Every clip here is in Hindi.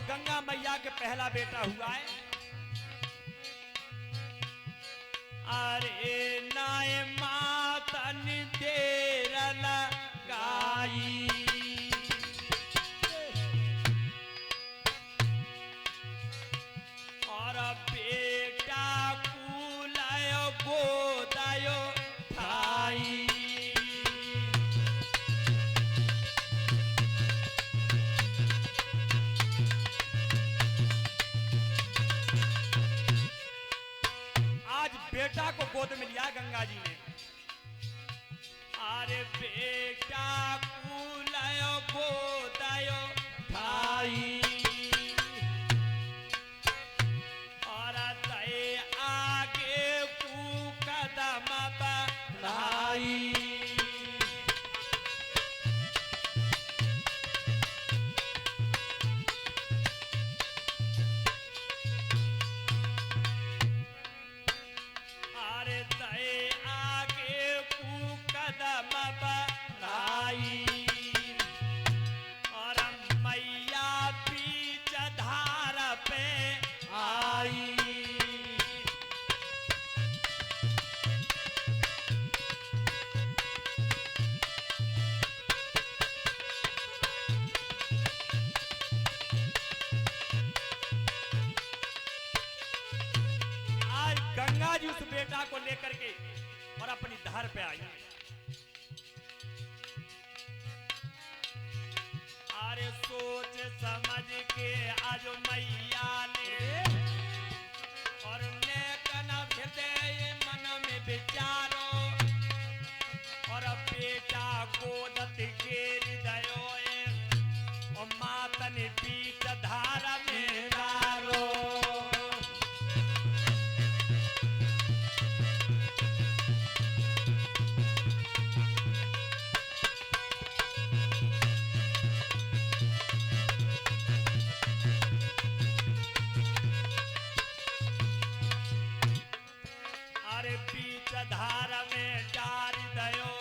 गंगा मैया के पहला बेटा हुआ है। अरे नाय मातन देर लगाई, और बेटा कुलायो गोदायो ठाई। आज बेटा को गोद में लिया गंगा जी ने। अरे बेटा कुलायो गोदायो ठाई, और तय आगे कु कदम बढ़ाई। अरे तय आगे कु कदम बढ़ाई, और मैया बीच धार पे आई। आज गंगा जी उस बेटा को लेकर के और अपनी धार पे आई। अरे सोच समझ के आज मैया ने, और लेकिन हृदय मन में विचारो, और बेटा गोदत के हृदय, और मातन बीच धार में डारो। अरे बीच धार में डार दयो,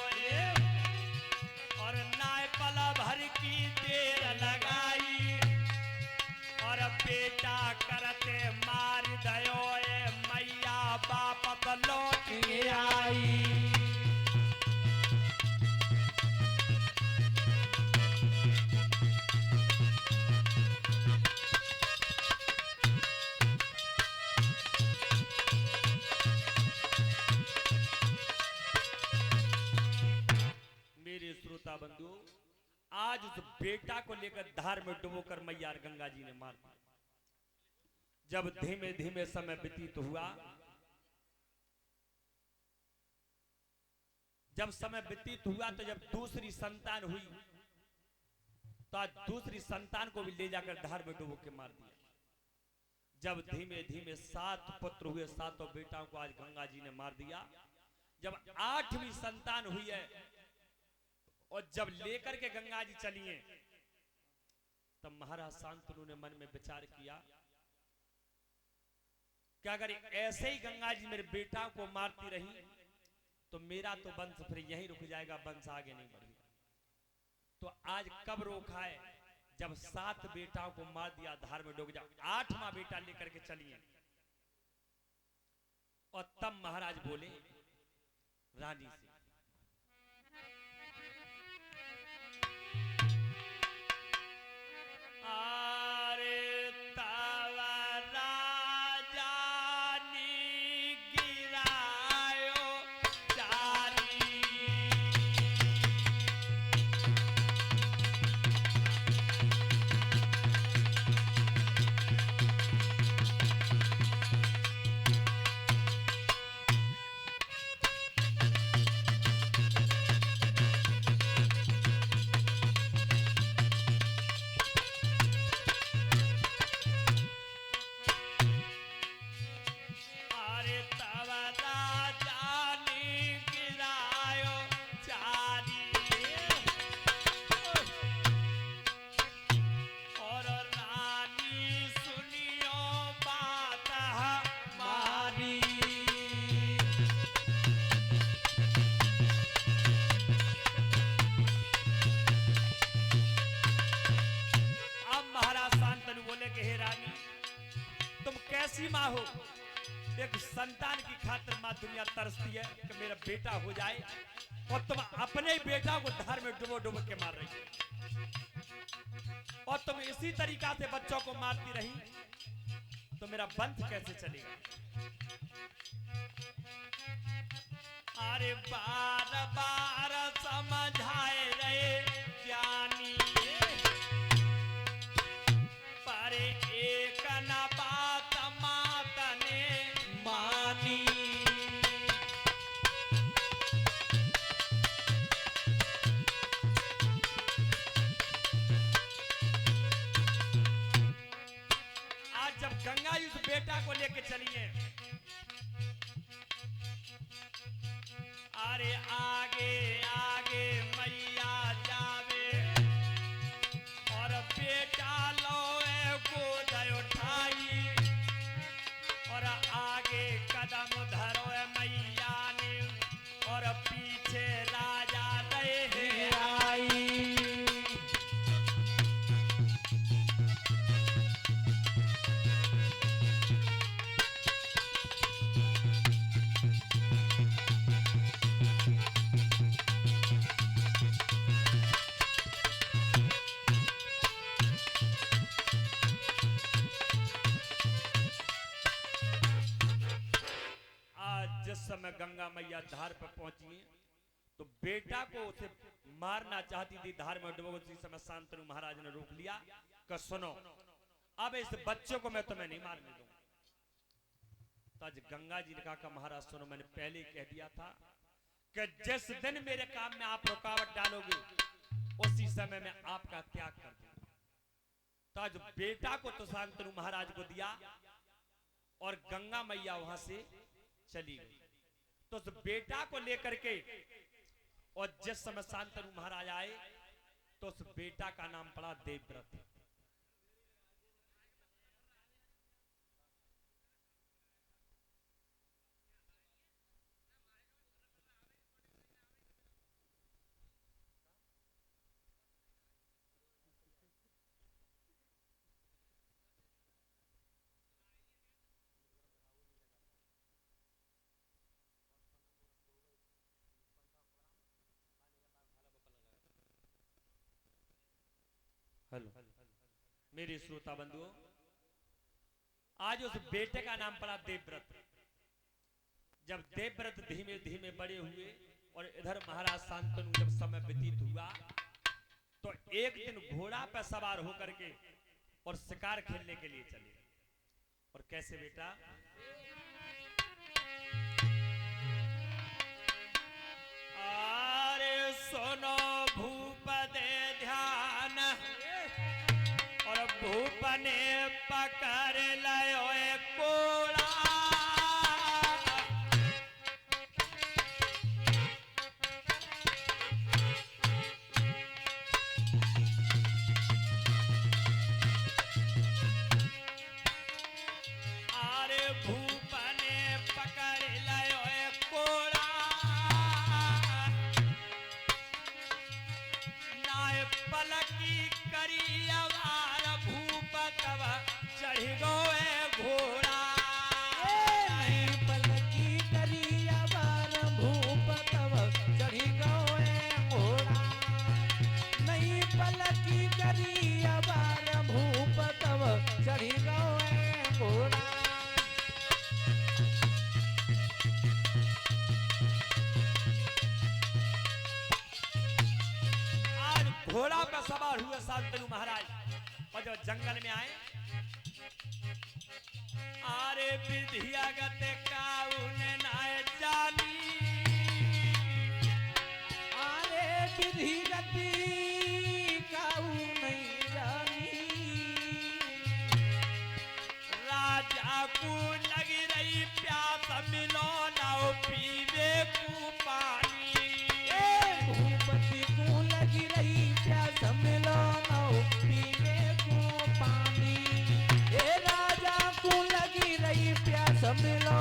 और नाय पल भर की देर लगाई, और बेटा करते मार दयो, मैया वापस लौट के आई। मेरे श्रोता बंधु, आज उस बेटा को लेकर धार में डुबोकर मैया गंगा जी ने मार दिया। जब धीमे धीमे समय व्यतीत हुआ, जब समय व्यतीत हुआ तो जब दूसरी संतान हुई, तो आज दूसरी संतान को भी ले जाकर धार में डुबो के मार दिया। जब धीमे धीमे 7 पुत्र हुए, 7 बेटाओं को आज गंगा जी ने मार दिया। जब 8वीं संतान हुई है, और जब लेकर के गंगा जी चलिए, तब महाराज शांतनु ने मन में विचार किया कि अगर ऐसे ही गंगा जी मेरे बेटा को मारती रही तो मेरा तो वंश फिर यहीं रुक जाएगा, वंश आगे नहीं बढ़ेगा। तो आज कब रोका है? जब 7 बेटाओं को मार दिया, धार में डूब जाओ, 8वां बेटा लेकर के चलिए। और तब महाराज बोले रानी से, अरे तवा राजा नी गिरायो चारी, हो, एक संतान की खातिर माँ दुनिया तरसती है कि मेरा बेटा हो जाए, और तुम अपने ही बेटा को धार में डुबो डुबो के मार रही हो, और तुम इसी तरीका से बच्चों को मारती रही तो मेरा वंश कैसे चलेगा। अरे बार बार समझाए रहे ज्ञानी, पर एक न बात मात ने मानी। आज जब गंगा जी उस बेटा को लेके चलिए, अरे आगे आगे मैया जावे, और बेटा लोए गोद उठाई, और आगे कदम धरो मैया ने, और पीछे राजा रहे आई। जिस समय गंगा मैया धार पर पहुंची तो बेटा को उसे मारना चाहती थी, धार में डुबो, उसी समय शांतनु महाराज ने रोक लिया कि सुनो, अब इस बच्चे को मैं तुम्हें नहीं मारने दूंगा। तो आज गंगा जी ने कहा महाराज सुनो, मैंने पहले ही कह दिया था कि जिस दिन मेरे काम में आप रुकावट डालोगे उसी समय में आपका त्याग कर दूंगा। तो आज बेटा को तो शांतनु महाराज को दिया और गंगा मैया वहां से चली गई। तो उस बेटा को लेकर के और जिस समय शांतनु महाराज आए तो उस बेटा का नाम पड़ा देवव्रत। हेलो मेरे श्रोता बंधुओं, आज उस बेटे का नाम पड़ा देवव्रत। जब देवव्रत धीमे धीमे बड़े हुए और इधर महाराज शांतनु जब समय व्यतीत हुआ तो एक दिन घोड़ा पर सवार होकर के और शिकार खेलने के लिए चले। और कैसे बेटा, अरे सुनो भूप दे ध्यान, और भूप ने पकड़ लयो कोड़ा, अरे भूप ने पकड़ लयो कोड़ा, नाय पलकी करी अवार भूप तब चढ़ गए घोड़ा। नहीं पलकी करी अवार भूप तब चढ़ गए घोड़ा, नहीं पलकी करी अवार भूप तब चढ़ गए घोड़ा। आज घोड़ा पर सवार हुए शांतनु महाराज और जब जंगल में आए, अरे विधियागत काउन नाय जानी, आरे विधि गति काऊ नहीं जानी, राजा को लगी रही प्यास मिलो ना पीवे को पानी। भूपति को लगी रही प्यास मिलो नौ पीने को पानी, ए राजा को लगी रही प्यास मिलो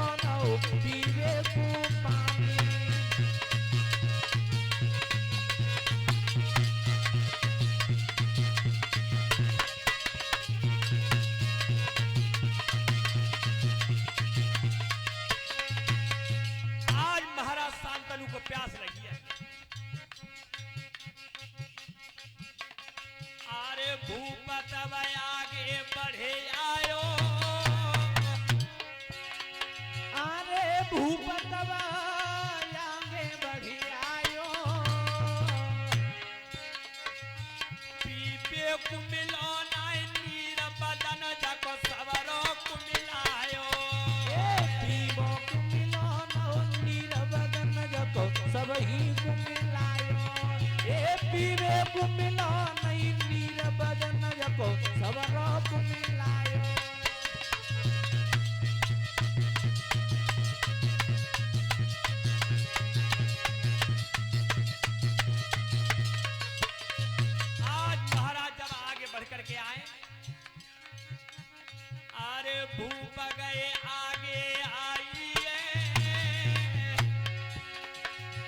भूपत आगे बढ़े आयो, अरे भूपत आगे बढ़ी आयो, पीपे को मिलो नाय नीर बदन जको सवरो को मिलायो, पीबो को मिलो नीर बदन जको सब ही को मिलायो, पीवे को मिलो नहीं नीर बदन जको सवरो को मिलायो। आज महाराज जब आगे बढ़ करके आए, अरे भूप गए आगे आइए,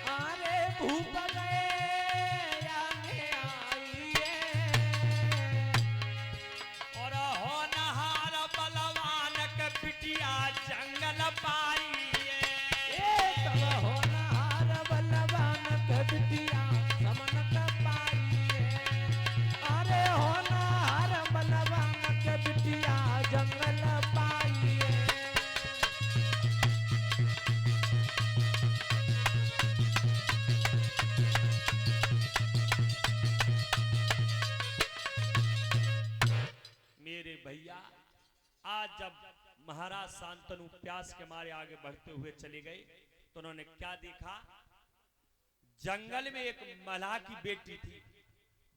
अरे भूप गए आगे आइए, और होनहार बलवान के पिटिया जंगल पाइए, तब होनहार बलवान के बिटिया समन का पाइए, अरे होनहार बलवान के बिटिया जंगल पाइए। मेरे भैया आज जब महाराज शांतनु प्यास के मारे आगे बढ़ते हुए चले गए तो उन्होंने क्या देखा, जंगल में एक मल्लाह की बेटी थी,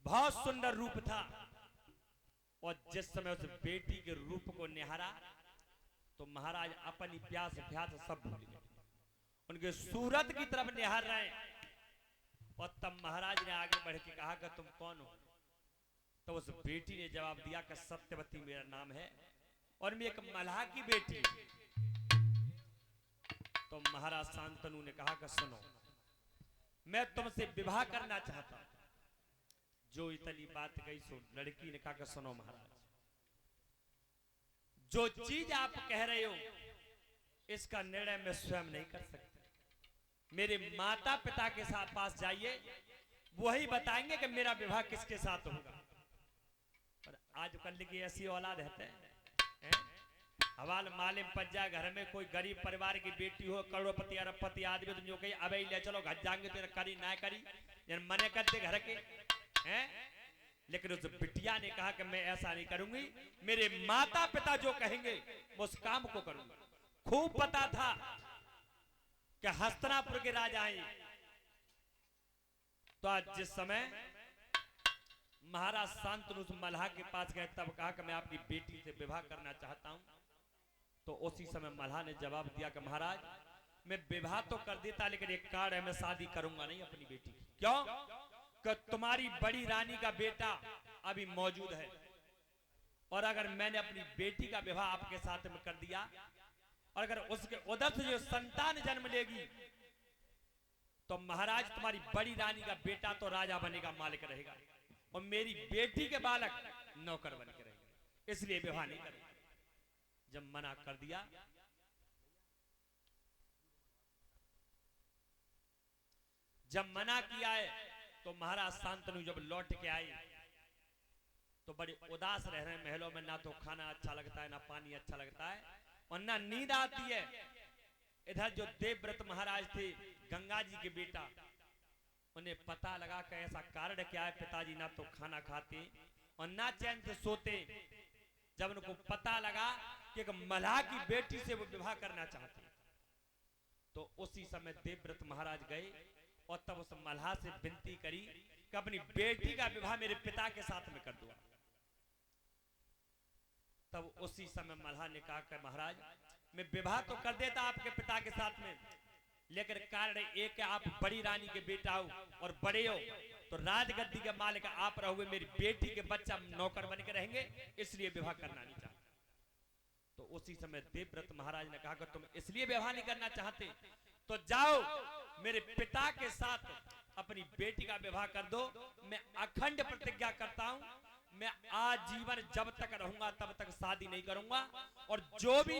बहुत सुंदर रूप था, और जिस समय उस बेटी के रूप को निहारा तो महाराज अपनी प्यास प्यास सब भूल गए, उनके सूरत की तरफ निहार रहे हैं। और तब महाराज ने आगे बढ़ के कहा कि तुम कौन हो? तो उस बेटी ने जवाब दिया कि सत्यवती मेरा नाम है और मैं एक मल्लाह की बेटी हूं। तो महाराज शांतनु ने कहा कि सुनो, मैं तुमसे विवाह करना चाहता हूं। जो इतनी बात कही सो लड़की ने कहा कि सुनो महाराज, जो चीज आप कह रहे हो इसका निर्णय मैं स्वयं नहीं कर सकता, मेरे माता पिता के साथ पास जाइए, वही बताएंगे कि मेरा विवाह किसके साथ होगा। पर आजकल की ऐसी औलाद रहते हैं, हवाल मालिम पज्जा घर में कोई गरीब परिवार की बेटी हो, करोड़पति अरबपति आदमी, तुम जो कही अब ले चलो घर जाएंगे तो करी ना करी मने करते घर के हैं। लेकिन उस बिटिया ने कहा कि मैं ऐसा नहीं करूंगी, मेरे माता पिता जो कहेंगे मैं उस काम को करूंगा। खूब पता था कि हस्तिनापुर के राजा हैं। तो आज जिस समय महाराज शांतनु उस मल्लाह के पास गए तब कहा कि मैं अपनी बेटी से विवाह करना चाहता हूं। तो उसी समय मल्लाह ने जवाब दिया कि महाराज मैं विवाह तो कर देता, लेकिन एक कार्ड है, मैं शादी करूंगा नहीं अपनी बेटी की। क्यों? कि तुम्हारी बड़ी रानी का बेटा अभी मौजूद है, और अगर मैंने अपनी बेटी का विवाह आपके साथ में कर दिया और अगर उसके उधर से जो संतान जन्म लेगी तो महाराज तुम्हारी बड़ी रानी का बेटा तो राजा बनेगा, मालिक रहेगा, और मेरी बेटी के बालक नौकर बन के रहेंगे, इसलिए विवाह नहीं करेंगे। जब मना कर दिया जब मना किया है तो महाराज शांतनु जब लौट के आए तो बड़े उदास रह रहे हैं महलों में, ना तो खाना अच्छा लगता है, ना पानी अच्छा लगता है, और ना नींद आती है। इधर जो देवव्रत महाराज थे, गंगा जी के बेटा, उन्हें पता लगा कि ऐसा कारण क्या है, पिताजी ना तो खाना खाते और ना चैन से सोते। जब उनको पता लगा कि एक मल्लाह की बेटी से वो विवाह करना चाहते, तो उसी समय देवव्रत महाराज गए और तब उस मल्लाह से विनती करी कि अपनी बेटी का विवाह मेरे पिता के साथ में कर दो। तब उसी समय मल्लाह ने कहा कि महाराज मैं विवाह तो कर देता आपके पिता के साथ में, लेकिन कारण एक है, आप बड़ी रानी के बेटा हो और बड़े हो, तो राजगद्दी के मालिक आप रहोगे, मेरी बेटी के बच्चा नौकर बन के रहेंगे, इसलिए विवाह करना नहीं चाहते। तो उसी समय देवव्रत महाराज ने कहा कि तुम इसलिए विवाह नहीं करना चाहते तो जाओ मेरे पिता के साथ अपनी बेटी का विवाह कर दो। मैं अखंड प्रतिज्ञा करता हूं, मैं आजीवन जब तक रहूंगा तब तक शादी नहीं करूंगा, और जो भी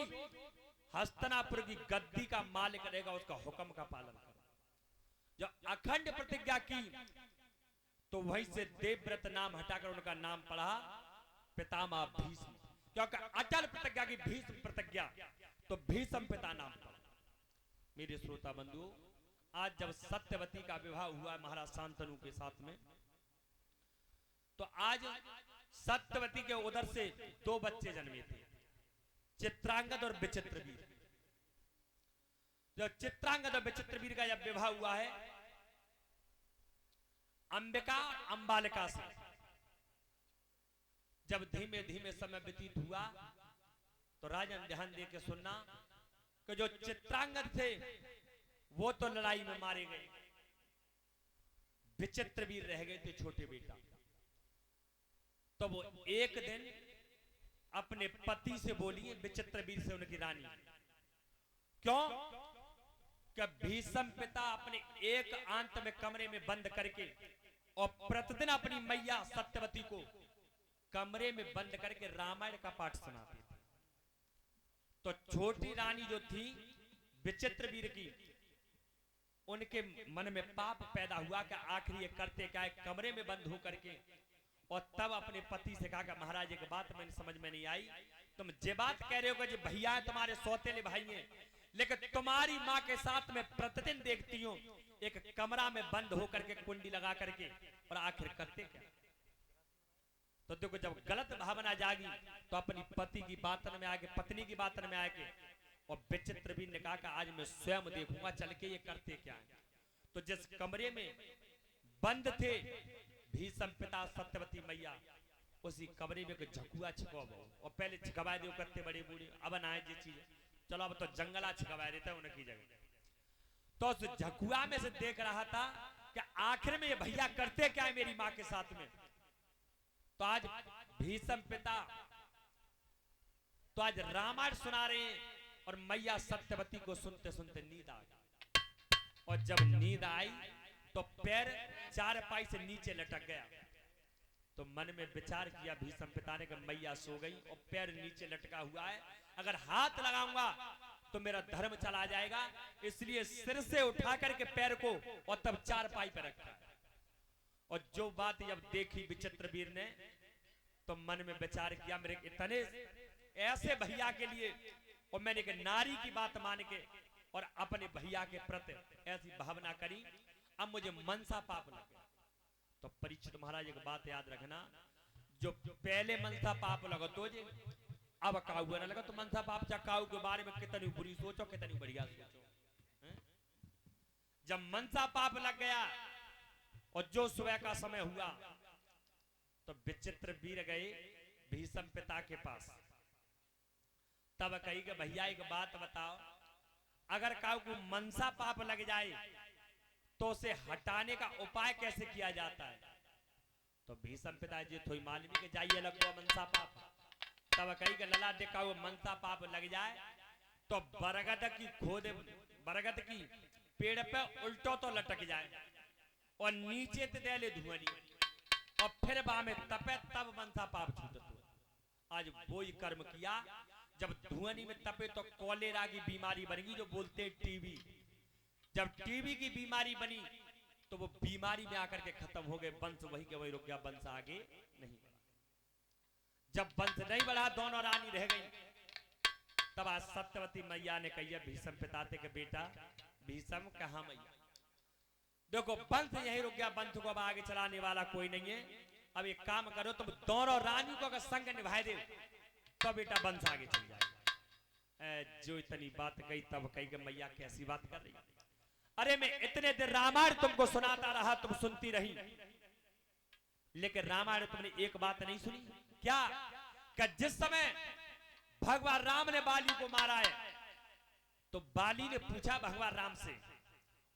हस्तिनापुर की गद्दी का मालिक रहेगा उसका हुक्म का पालन करूंगा। जो अखंड प्रतिज्ञा की तो वहीं से देवव्रत नाम हटाकर उनका नाम पड़ा पितामह भीष्म, क्योंकि अचल प्रतिज्ञा की भीष्म प्रतिज्ञा, तो भीष्म पिता नाम पड़ा। मेरे श्रोता बंधु, आज जब सत्यवती का विवाह हुआ महाराज शांतनु के साथ में, तो आज सत्यवती के उदर से 2 बच्चे जन्मे थे, चित्रांगद और विचित्रवीर। जब चित्रांगद और विचित्रवीर का जब विवाह हुआ है अंबिका अंबालिका से, जब धीमे धीमे समय व्यतीत हुआ तो राजन ध्यान दे के सुनना कि जो चित्रांगद थे वो तो लड़ाई में मारे गए, विचित्रवीर रह गए थे छोटे बेटा। तो वो एक दिन अपने पति से बोली विचित्रवीर से, उनकी रानी, क्यों कि भीष्म पिता अपने एक आंत में कमरे में बंद करके और प्रतिदिन अपनी मैया सत्यवती को कमरे में बंद करके रामायण का पाठ सुनाते थे। तो छोटी रानी जो थी विचित्रवीर की, उनके मन में पाप पैदा हुआ कि आखिर ये करते क्या है, कमरे में बंद हो करके। और तब अपने पति से कहा कि महाराज एक बात मैंने समझ में नहीं आई, तुम जे बात कह रहे हो कि भैया है तुम्हारे सौतेले भाई हैं, लेकिन तुम्हारी माँ के साथ में प्रतिदिन देखती हूँ एक कमरा में बंद होकर के कुंडी लगा करके, और आखिर करते क्या। तो देखो जब गलत भावना जागी तो अपनी पति की बातन में आके, पत्नी की बातन में आके, और विचित्रवीर ने कहा कि आज मैं स्वयं देखूंगा चल के ये करते क्या है। तो जिस कमरे में बंद थे भीष्म पिता सत्यवती मैया, उसी कमरे में झकुआ छिपाओ, और पहले छिकवा दे करते बड़े बूढ़े, अब आए जी चीज, चलो अब तो जंगला छिकवा देता है उनकी जगह। तो उस झकुआ में से देख रहा था कि आखिर में ये भैया करते क्या है मेरी माँ के साथ में। तो आज भीष्म पिता तो आज रामायण सुना रहे हैं, और मैया सत्यवती को सुनते सुनते नींद आ गई। और जब नींद आई तो पैर चारपाई से नीचे लटक गया। तो मन में विचार किया भीष्म पिता ने कि मैया सो गई और पैर नीचे लटका हुआ है, अगर हाथ लगाऊंगा तो मेरा धर्म चला जाएगा, इसलिए सिर से उठा करके पैर को और तब चारपाई पर रखा। और जो बात जब देखी विचित्रवीर ने, तो मन में विचार किया मेरे इतने ऐसे भैया के लिए, और मैंने एक नारी की बात मान के और अपने भैया के प्रति ऐसी भावना करी, अब मुझे मनसा पाप लगे। तो परीक्षित महाराज एक बात याद रखना, जो पहले मनसा पाप लगा तो जे अब काऊ ना लगा, तो मनसा पाप चाहे काऊ के बारे में कितनी बुरी सोचो कितनी बढ़िया सोचो। जब मनसा पाप लग गया और जो सुबह का समय हुआ तो विचित्रवीर गए भीष्म पिता के पास। तब कही कि भैया एक बात बताओ, अगर काऊ को मनसा पाप लग जाए तो उसे हटाने का उपाय कैसे किया जाता है। तो भीष्म पिताजी थोड़ी मालूम के जाइए लगो मनसा पाप। तब कही कि लला देखा वो मनसा पाप लग जाए तो बरगद की खोदे, बरगद की पेड़ पे उल्टो तो लटक जाए और नीचे ते दे ले धुआनी, और फिर बा में तपे तब मनसा पाप छूटत। आज वो ही कर्म किया, जब धुआनी में तपे तो कॉलेरा की बीमारी बनेगी, जो बोलते हैं टीबी। जब टीबी की बीमारी बनी तो वो बीमारी में आकर के खत्म हो गए, वंश वही के वही रुक गया, वंश आगे नहीं बढ़ा। जब वंश नहीं बढ़ा, दोनों रानी रह गई। तब आज सत्यवती मैया ने कही भीष्म पिताते के बेटा भीष्म कहा मैया, देखो वंश यही रुक गया, वंश को अब आगे चलाने वाला कोई नहीं है। अब एक काम करो, तुम दोनों रानी को अगर संग निभाए दे तो बेटा वंश आगे चल जाएगा। जो इतनी बात कही तब कही कि मैया कैसी बात कर रही, अरे मैं इतने देर रामायण तुमको सुनाता रहा, तुम सुनती रही, लेकिन रामायण तुमने एक बात नहीं सुनी। क्या कि जिस समय भगवान राम ने बाली को मारा है तो बाली ने पूछा भगवान राम से,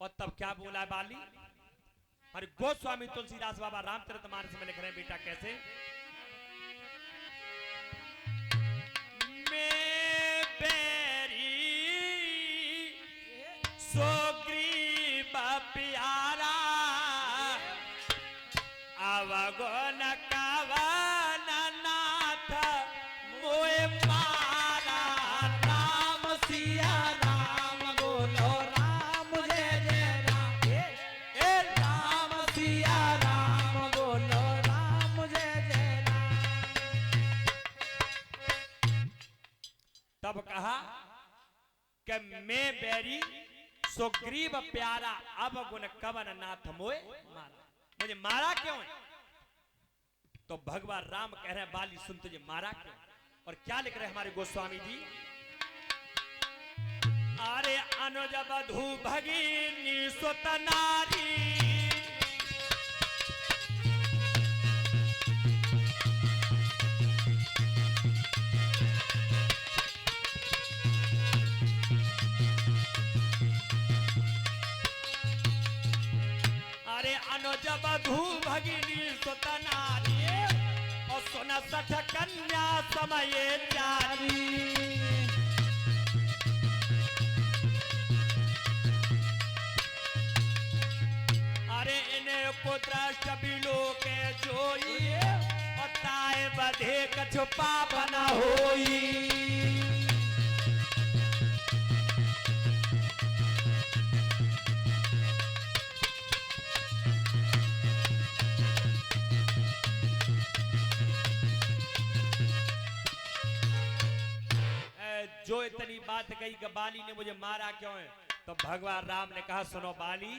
और तब क्या बोला है बाली। अरे गोस्वामी तुलसीदास बाबा रामचरितमानस में लिख रहे हैं बेटा कैसे, मैं बेरी सुग्रीव प्यारा अवगुण कवन नाथ मोए मारा। राम सिया राम बोलो राम जय जय राम, राम सिया राम तब कहा कि मैं बैरी सुग्रीव प्यारा अब गुण कवन नाथ मोए मारा। मुझे मारा क्यों है? तो भगवान राम कह रहे हैं बाली सुन तुझे मारा क्यों? और क्या लिख रहे हैं हमारे गोस्वामी जी? अरे अनुज बधू भगिनी सुत नारी अनुज बधू भगिनी सुत नारी और सुन सठ कन्या समय चारी। अरे इन्हें को दृष्ट बिलो के जोई और ताए बधे कछु पाप न होई। जो इतनी बात कही कि बाली ने मुझे मारा क्यों है? तो भगवान राम ने कहा सुनो बाली,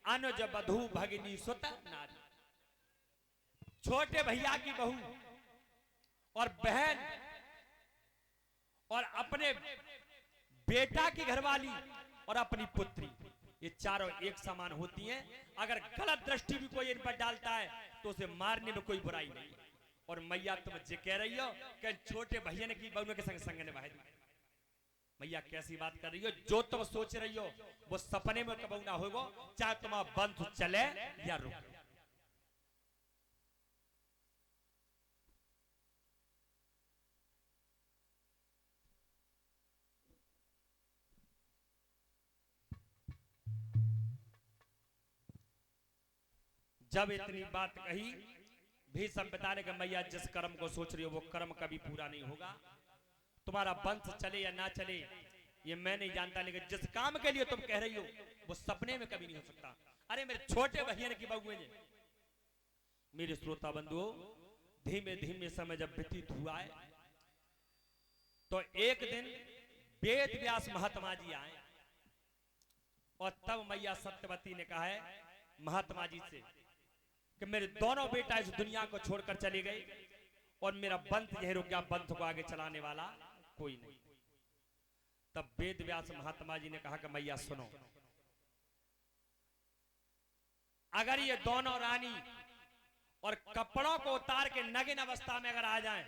अनुज बधू भगिनी सुत नारी, छोटे भैया की बहू और बहन और अपने बेटा की घरवाली और अपनी पुत्री, ये चारों एक समान होती हैं। अगर गलत दृष्टि भी कोई इन पर डालता है तो उसे मारने में कोई बुराई नहीं है। और मैया तुम जे कह रही हो कि छोटे भैया ने की बहू के संग संग निभाई दी, मैया कैसी बात कर रही हो? जो तुम सोच रही हो वो सपने में कबू ना होगा, चाहे तुम्हारा बंध चले या रुके। जब इतनी बात कही भीष्म बताने का मैया जिस कर्म को सोच रही हो वो कर्म कभी पूरा नहीं होगा। तुम्हारा वंश चले या ना चले ये मैं नहीं जानता, लेकिन जिस काम के लिए तुम कह रही हो वो सपने में कभी नहीं हो सकता। अरे मेरे छोटे बहन की बहू है। मेरे श्रोता बंधुओं, धीमे धीमे समय जब व्यतीत हुआ है तो एक दिन वेद व्यास महात्मा जी आए और तब मैया सत्यवती ने कहा है महात्मा जी से कि मेरे दोनों बेटा इस दुनिया को छोड़कर चले गए और मेरा वंश यही रुक गया, वंश को आगे चलाने वाला कोई नहीं। तब वेद व्यास महात्मा जी ने कहा कि मैया सुनो, अगर ये दोनों रानी और कपड़ों को उतार के नग्न अवस्था में अगर आ जाएं